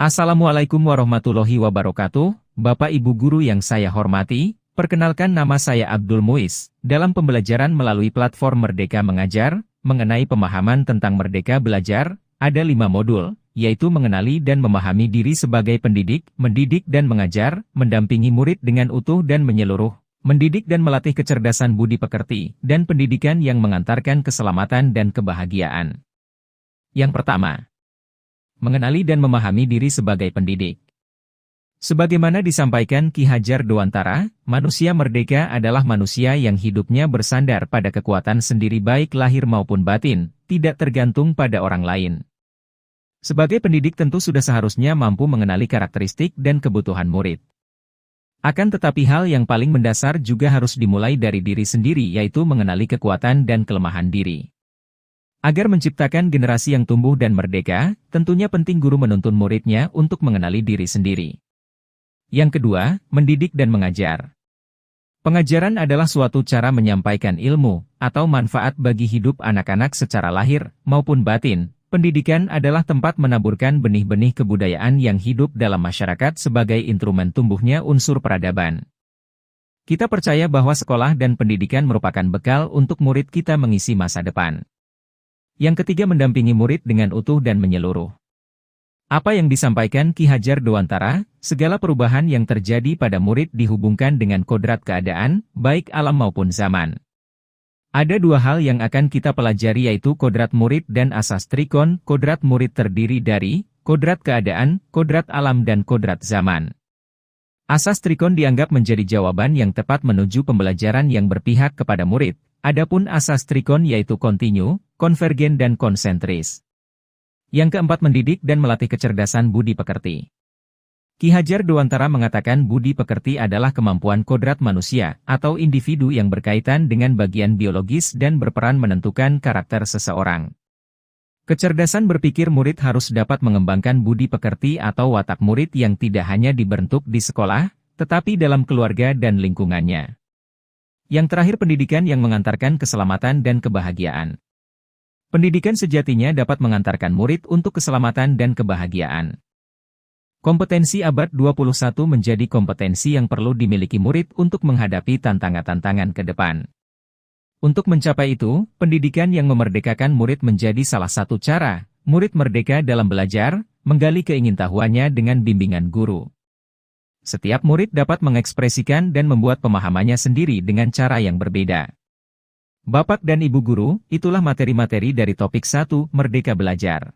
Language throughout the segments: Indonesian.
Assalamualaikum warahmatullahi wabarakatuh, Bapak Ibu Guru yang saya hormati, perkenalkan nama saya Abdul Muiz. Dalam pembelajaran melalui platform Merdeka Mengajar, mengenai pemahaman tentang Merdeka Belajar, ada 5 modul, yaitu mengenali dan memahami diri sebagai pendidik, mendidik dan mengajar, mendampingi murid dengan utuh dan menyeluruh, mendidik dan melatih kecerdasan budi pekerti, dan pendidikan yang mengantarkan keselamatan dan kebahagiaan. Yang pertama, mengenali dan memahami diri sebagai pendidik. Sebagaimana disampaikan Ki Hajar Dewantara, manusia merdeka adalah manusia yang hidupnya bersandar pada kekuatan sendiri baik lahir maupun batin, tidak tergantung pada orang lain. Sebagai pendidik tentu sudah seharusnya mampu mengenali karakteristik dan kebutuhan murid. Akan tetapi hal yang paling mendasar juga harus dimulai dari diri sendiri, yaitu mengenali kekuatan dan kelemahan diri. Agar menciptakan generasi yang tumbuh dan merdeka, tentunya penting guru menuntun muridnya untuk mengenali diri sendiri. Yang kedua, mendidik dan mengajar. Pengajaran adalah suatu cara menyampaikan ilmu atau manfaat bagi hidup anak-anak secara lahir maupun batin. Pendidikan adalah tempat menaburkan benih-benih kebudayaan yang hidup dalam masyarakat sebagai instrumen tumbuhnya unsur peradaban. Kita percaya bahwa sekolah dan pendidikan merupakan bekal untuk murid kita mengisi masa depan. Yang ketiga, mendampingi murid dengan utuh dan menyeluruh. Apa yang disampaikan Ki Hajar Dewantara, segala perubahan yang terjadi pada murid dihubungkan dengan kodrat keadaan, baik alam maupun zaman. Ada dua hal yang akan kita pelajari, yaitu kodrat murid dan asas trikon. Kodrat murid terdiri dari kodrat keadaan, kodrat alam dan kodrat zaman. Asas trikon dianggap menjadi jawaban yang tepat menuju pembelajaran yang berpihak kepada murid. Adapun asas trikon yaitu kontinu, konvergen dan konsentris. Yang keempat, mendidik dan melatih kecerdasan budi pekerti. Ki Hajar Dewantara mengatakan budi pekerti adalah kemampuan kodrat manusia atau individu yang berkaitan dengan bagian biologis dan berperan menentukan karakter seseorang. Kecerdasan berpikir murid harus dapat mengembangkan budi pekerti atau watak murid yang tidak hanya dibentuk di sekolah, tetapi dalam keluarga dan lingkungannya. Yang terakhir, pendidikan yang mengantarkan keselamatan dan kebahagiaan. Pendidikan sejatinya dapat mengantarkan murid untuk keselamatan dan kebahagiaan. Kompetensi abad 21 menjadi kompetensi yang perlu dimiliki murid untuk menghadapi tantangan-tantangan ke depan. Untuk mencapai itu, pendidikan yang memerdekakan murid menjadi salah satu cara. Murid merdeka dalam belajar, menggali keingintahuannya dengan bimbingan guru. Setiap murid dapat mengekspresikan dan membuat pemahamannya sendiri dengan cara yang berbeda. Bapak dan Ibu Guru, itulah materi-materi dari topik 1, Merdeka Belajar.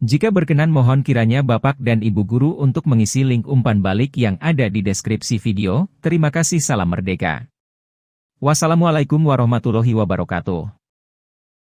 Jika berkenan, mohon kiranya Bapak dan Ibu Guru untuk mengisi link umpan balik yang ada di deskripsi video. Terima kasih, salam merdeka. Wassalamualaikum warahmatullahi wabarakatuh.